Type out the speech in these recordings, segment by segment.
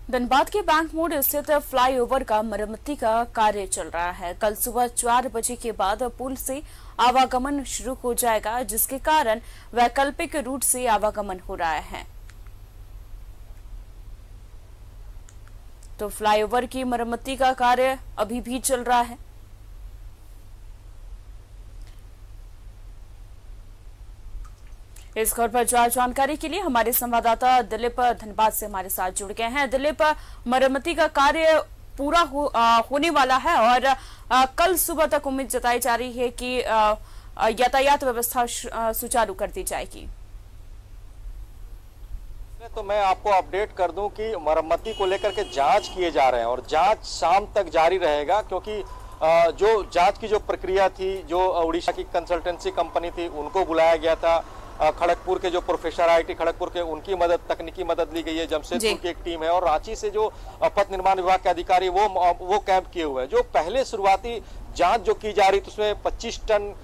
धनबाद के बैंक मोड़ स्थित फ्लाईओवर का मरम्मती का कार्य चल रहा है। कल सुबह 4 बजे के बाद पुल से आवागमन शुरू हो जाएगा, जिसके कारण वैकल्पिक रूट से आवागमन हो रहा है। तो फ्लाईओवर की मरम्मती का कार्य अभी भी चल रहा है। इस खबर पर ज्यादा जानकारी के लिए हमारे संवाददाता दिलीप धनबाद से हमारे साथ जुड़ गए हैं। दिलीप, मरम्मती का कार्य पूरा होने वाला है और कल सुबह तक उम्मीद जताई जा रही है कि यातायात व्यवस्था सुचारू कर दी जाएगी। तो मैं आपको अपडेट कर दूं कि मरम्मती को लेकर के जांच किए जा रहे हैं और जांच शाम तक जारी रहेगा, क्योंकि जो जांच की जो प्रक्रिया थी, जो उड़ीसा की कंसल्टेंसी कंपनी थी, उनको बुलाया गया था। खड़गपुर के जो प्रोफेसर आईआईटी खड़गपुर के, उनकी मदद, तकनीकी मदद ली गई है। जमशेदपुर की एक टीम है और रांची से जो पथ निर्माण विभाग के अधिकारी वो कैंप किए हुए हैं। जो पहले शुरुआती जांच जो की जा रही थी, उसमें 25 टन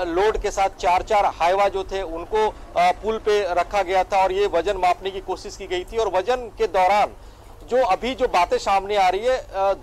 लोड के साथ 4 हाईवा जो थे उनको पुल पे रखा गया था और ये वजन मापने की कोशिश की गई थी। और वजन के दौरान जो अभी जो बातें सामने आ रही है,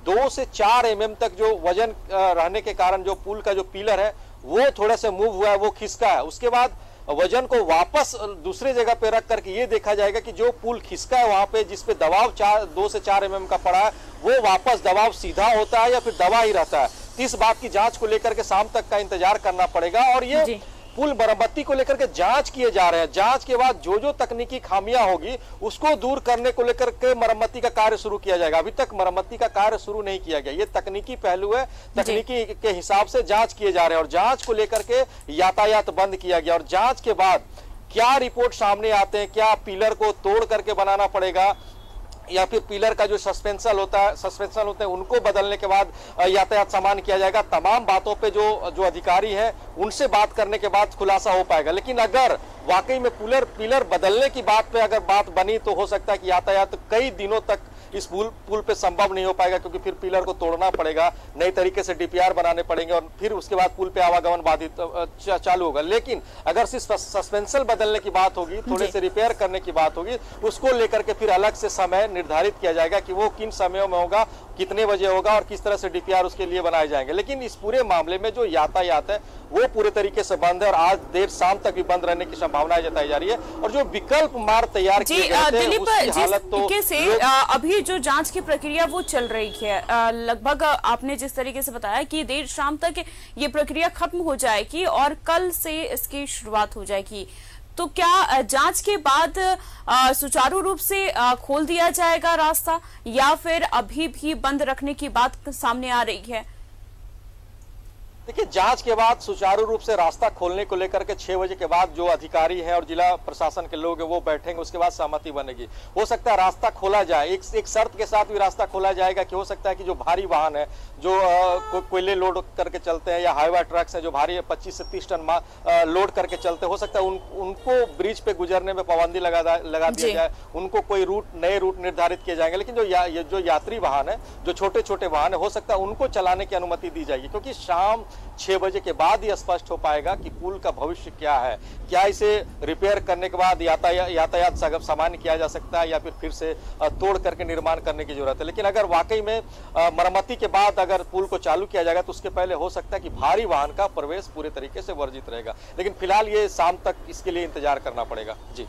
2 से 4 mm तक जो वजन रहने के कारण जो पुल का जो पिलर है वो थोड़ा सा मूव हुआ है, वो खिसका है। उसके बाद वजन को वापस दूसरे जगह पे रख करके ये देखा जाएगा कि जो पुल खिसका है वहां पे, जिसपे दबाव 2 से 4 mm का पड़ा है, वो वापस दबाव सीधा होता है या फिर दबा ही रहता है। इस बात की जांच को लेकर के शाम तक का इंतजार करना पड़ेगा। और ये पुल मरम्मती को लेकर के जांच किए जा रहे हैं। जांच के बाद जो जो तकनीकी खामियां होगी उसको दूर करने को लेकर के मरम्मती का कार्य शुरू किया जाएगा। अभी तक मरम्मती का कार्य शुरू नहीं किया गया। ये तकनीकी पहलू है, तकनीकी के हिसाब से जांच किए जा रहे हैं और जांच को लेकर के यातायात बंद किया गया। और जांच के बाद क्या रिपोर्ट सामने आते हैं, क्या पिलर को तोड़ करके बनाना पड़ेगा या फिर पिलर का जो सस्पेंशन होते हैं उनको बदलने के बाद यातायात सामान्य किया जाएगा। तमाम बातों पे जो अधिकारी हैं उनसे बात करने के बाद खुलासा हो पाएगा। लेकिन अगर वाकई में पिलर बदलने की बात पे अगर बात बनी तो हो सकता है कि यातायात कई दिनों तक इस पुल पे संभव नहीं हो पाएगा, क्योंकि फिर पिलर को तोड़ना पड़ेगा, नई तरीके से डीपीआर बनाने पड़ेंगे और फिर उसके बाद पुल पे आवागमन बाधित चालू होगा। लेकिन अगर सिर्फ सस्पेंशन बदलने की बात होगी, थोड़े से रिपेयर करने की बात होगी, उसको लेकर के फिर अलग से समय निर्धारित किया जाएगा कि वो किन समयों में होगा, कितने बजे होगा और किस तरह से डीपीआर उसके लिए बनाए जाएंगे। लेकिन इस पूरे मामले में जो यातायात है वो पूरे तरीके से बंद है और आज देर शाम तक भी बंद रहने की संभावनाएं जताई जा रही है। और जो विकल्प मार्ग तैयार किए गए थे उसकी हालत तो अभी जो जांच की प्रक्रिया वो चल रही है, लगभग आपने जिस तरीके से बताया कि देर शाम तक ये प्रक्रिया खत्म हो जाएगी और कल से इसकी शुरुआत हो जाएगी। तो क्या जांच के बाद सुचारू रूप से खोल दिया जाएगा रास्ता या फिर अभी भी बंद रखने की बात सामने आ रही है? देखिए, जांच के बाद सुचारू रूप से रास्ता खोलने को लेकर के 6 बजे के बाद जो अधिकारी हैं और जिला प्रशासन के लोग हैं वो बैठेंगे, उसके बाद सहमति बनेगी। हो सकता है रास्ता खोला जाए, एक शर्त के साथ भी रास्ता खोला जाएगा कि हो सकता है कि जो भारी वाहन है, जो कोयले लोड करके चलते हैं या हाईवा ट्रक्स हैं जो भारी 25 से 30 टन लोड करके चलते हैं, हो सकता है उनको ब्रिज पे गुजरने में पाबंदी लगा दिया जाए, उनको कोई नए रूट निर्धारित किए जाएंगे। लेकिन जो यात्री वाहन है, जो छोटे छोटे वाहन है, हो सकता है उनको चलाने की अनुमति दी जाएगी, क्योंकि शाम 6 बजे के बाद ही स्पष्ट हो पाएगा कि पुल का भविष्य क्या है। क्या इसे रिपेयर करने के बाद यातायात सामान्य किया जा सकता है या फिर से तोड़ करके निर्माण करने की जरूरत है। लेकिन अगर वाकई में मरम्मती के बाद अगर पुल को चालू किया जाएगा तो उसके पहले हो सकता है कि भारी वाहन का प्रवेश पूरे तरीके से वर्जित रहेगा। लेकिन फिलहाल ये शाम तक इसके लिए इंतजार करना पड़ेगा। जी,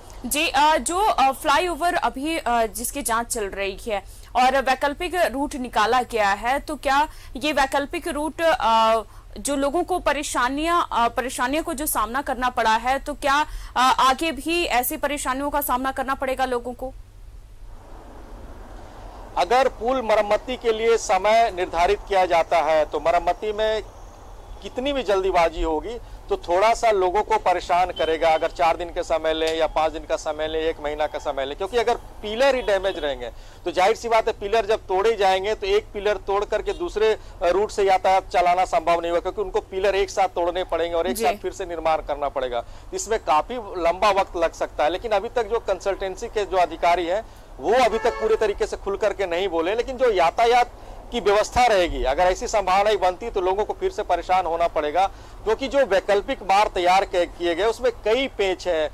जो फ्लाईओवर अभी जिसकी जांच चल रही है और वैकल्पिक रूट निकाला गया है, तो क्या ये वैकल्पिक रूट जो लोगों को परेशानियों को जो सामना करना पड़ा है, तो क्या आगे भी ऐसी परेशानियों का सामना करना पड़ेगा लोगों को? अगर पुल मरम्मती के लिए समय निर्धारित किया जाता है तो मरम्मती में कितनी भी जल्दीबाजी होगी तो थोड़ा सा लोगों को परेशान करेगा। अगर 4 दिन का समय ले या 5 दिन का समय ले, 1 महीना का समय ले, क्योंकि अगर पिलर ही डैमेज रहेंगे तो जाहिर सी बात है पिलर जब तोड़े जाएंगे तो एक पिलर तोड़ करके दूसरे रूट से यातायात चलाना संभव नहीं होगा, क्योंकि उनको पिलर एक साथ तोड़ने पड़ेंगे और एक साथ फिर से निर्माण करना पड़ेगा। इसमें काफी लंबा वक्त लग सकता है। लेकिन अभी तक जो कंसल्टेंसी के जो अधिकारी हैं वो अभी तक पूरे तरीके से खुल करके नहीं बोले। लेकिन जो यातायात की व्यवस्था रहेगी, अगर ऐसी संभावना बनती तो लोगों को फिर से परेशान होना पड़ेगा। क्योंकि जो वैकल्पिक मार्ग तैयार किए गए उसमें कई पेच है।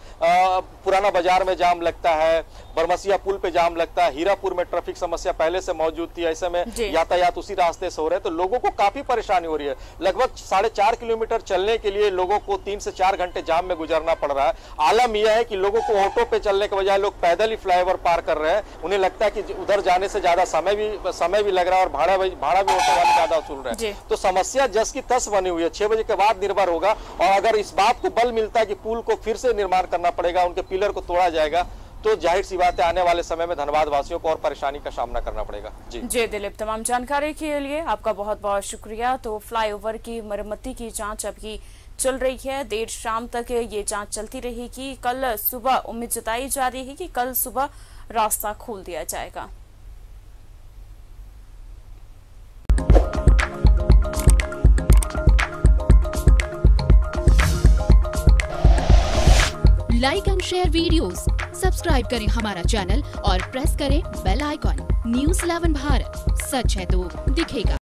पुराना बाजार में जाम लगता है, बरमसिया पुल पे जाम लगता है, हीरापुर में ट्रैफिक समस्या पहले से मौजूद थी, ऐसे में यातायात उसी रास्ते से हो रहे हैं, तो लोगों को काफी परेशानी हो रही है। लगभग 4.5 किलोमीटर चलने के लिए लोगों को 3 से 4 घंटे जाम में गुजरना पड़ रहा है। आलम यह है कि लोगों को ऑटो पे चलने के बजाय लोग पैदल ही फ्लाईओवर पार कर रहे हैं। उन्हें लगता है कि उधर जाने से ज्यादा समय भी लग रहा है और भाड़ा भी ऑटो वाले ज्यादा वसूल रहे हैं। तो समस्या जस की तस बनी हुई है। 6 बजे के बाद निर्भर होगा, और अगर इस बात को बल मिलता है कि पुल को फिर से निर्माण करना पड़ेगा, उनके पिलर को तोड़ा जाएगा, तो जाहिर सी बात है आने वाले समय में धनबाद वासियों को और परेशानी का सामना करना पड़ेगा। जी दिलीप, तमाम जानकारी के लिए आपका बहुत बहुत शुक्रिया। तो फ्लाईओवर की मरम्मती की जांच अभी चल रही है, देर शाम तक ये जांच चलती रहेगी। कल सुबह उम्मीद जताई जा रही है कि कल सुबह रास्ता खोल दिया जाएगा। Like and share videos, subscribe करें हमारा चैनल और प्रेस करें बेल आइकॉन। न्यूज़ 11 भारत, सच है तो दिखेगा।